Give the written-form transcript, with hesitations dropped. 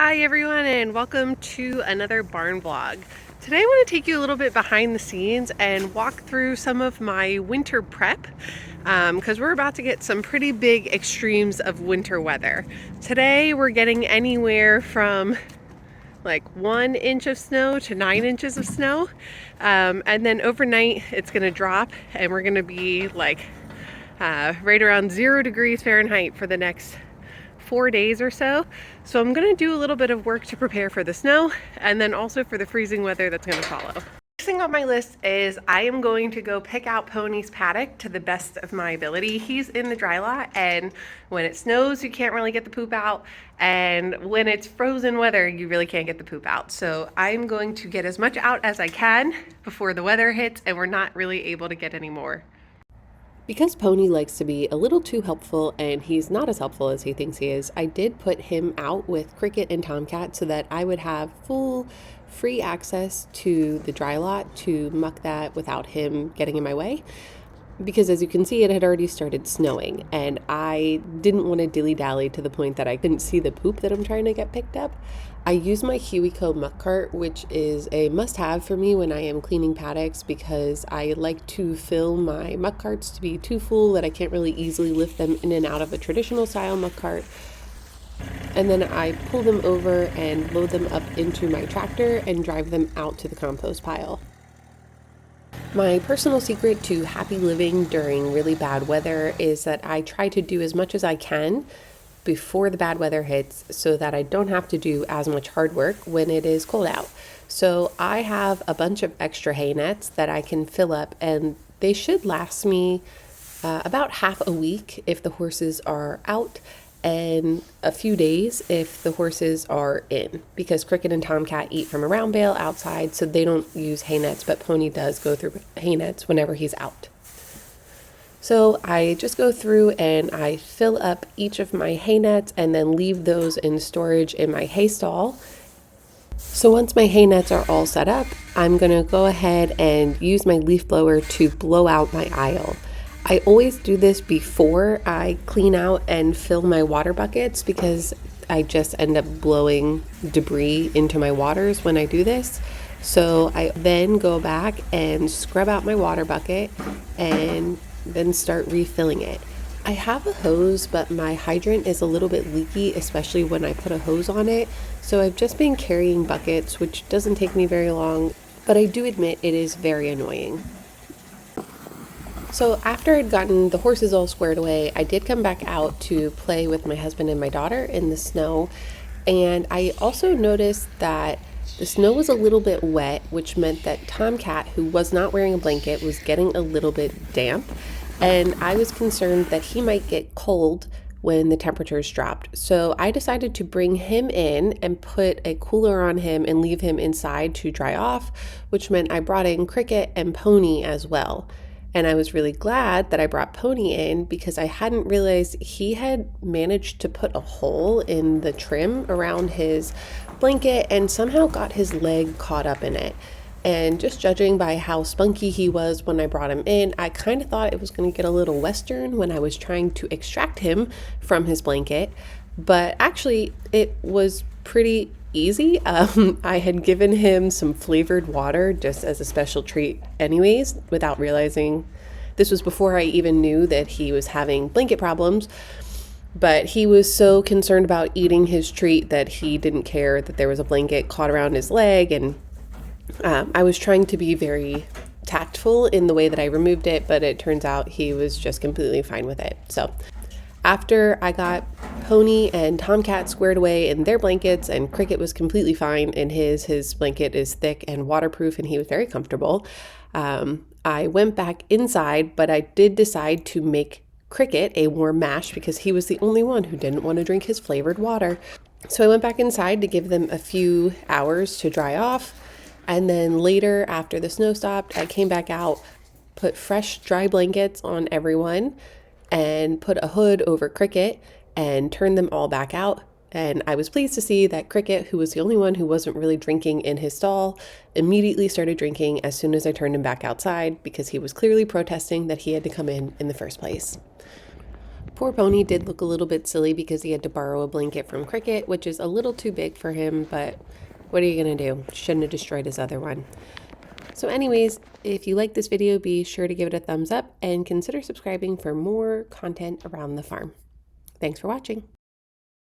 Hi everyone, and welcome to another barn vlog. Today I want to take you a little bit behind the scenes and walk through some of my winter prep because we're about to get some pretty big extremes of winter weather. Today we're getting anywhere from like 1 inch of snow to 9 inches of snow, and then overnight it's going to drop and we're going to be like right around 0 degrees Fahrenheit for the next 4 days or so. So I'm going to do a little bit of work to prepare for the snow and then also for the freezing weather that's going to follow. Next thing on my list is I am going to go pick out Pony's paddock to the best of my ability. He's in the dry lot, and when it snows you can't really get the poop out, and when it's frozen weather you really can't get the poop out. So I'm going to get as much out as I can before the weather hits and we're not really able to get any more. Because Pony likes to be a little too helpful and he's not as helpful as he thinks he is, I did put him out with Cricket and Tomcat so that I would have full free access to the dry lot to muck that without him getting in my way. Because as you can see, it had already started snowing and I didn't want to dilly-dally to the point that I couldn't see the poop that I'm trying to get picked up. I use my Huico muck cart, which is a must-have for me when I am cleaning paddocks, because I like to fill my muck carts to be too full that I can't really easily lift them in and out of a traditional style muck cart. And then I pull them over and load them up into my tractor and drive them out to the compost pile. My personal secret to happy living during really bad weather is that I try to do as much as I can before the bad weather hits so that I don't have to do as much hard work when it is cold out. So I have a bunch of extra hay nets that I can fill up, and they should last me about half a week if the horses are out, and a few days if the horses are in, because Cricket and Tomcat eat from a round bale outside, so they don't use hay nets, but Pony does go through hay nets whenever he's out. So I just go through and I fill up each of my hay nets and then leave those in storage in my hay stall. So once my hay nets are all set up, I'm going to go ahead and use my leaf blower to blow out my aisle. I always do this before I clean out and fill my water buckets because I just end up blowing debris into my waters when I do this. So I then go back and scrub out my water bucket and then start refilling it. I have a hose, but my hydrant is a little bit leaky, especially when I put a hose on it. So I've just been carrying buckets, which doesn't take me very long, but I do admit it is very annoying. So after I'd gotten the horses all squared away, I did come back out to play with my husband and my daughter in the snow. And I also noticed that the snow was a little bit wet, which meant that Tomcat, who was not wearing a blanket, was getting a little bit damp. And I was concerned that he might get cold when the temperatures dropped. So I decided to bring him in and put a cooler on him and leave him inside to dry off, which meant I brought in Cricket and Pony as well. And I was really glad that I brought Pony in because I hadn't realized he had managed to put a hole in the trim around his blanket and somehow got his leg caught up in it. And just judging by how spunky he was when I brought him in, I kind of thought it was going to get a little western when I was trying to extract him from his blanket. But actually, it was pretty easy. I had given him some flavored water just as a special treat anyways, without realizing. This was before I even knew that he was having blanket problems. But he was so concerned about eating his treat that he didn't care that there was a blanket caught around his leg, and I was trying to be very tactful in the way that I removed it, but it turns out he was just completely fine with it. So after I got Pony and Tomcat squared away in their blankets and Cricket was completely fine in his blanket is thick and waterproof and he was very comfortable, I went back inside, but I did decide to make Cricket a warm mash because he was the only one who didn't want to drink his flavored water. So I went back inside to give them a few hours to dry off. And then later, after the snow stopped, I came back out, put fresh dry blankets on everyone, and put a hood over Cricket and turned them all back out. And I was pleased to see that Cricket, who was the only one who wasn't really drinking in his stall, immediately started drinking as soon as I turned him back outside because he was clearly protesting that he had to come in the first place. Poor Pony did look a little bit silly because he had to borrow a blanket from Cricket, which is a little too big for him, but what are you going to do? Shouldn't have destroyed his other one. So anyways, if you like this video, be sure to give it a thumbs up and consider subscribing for more content around the farm. Thanks for watching.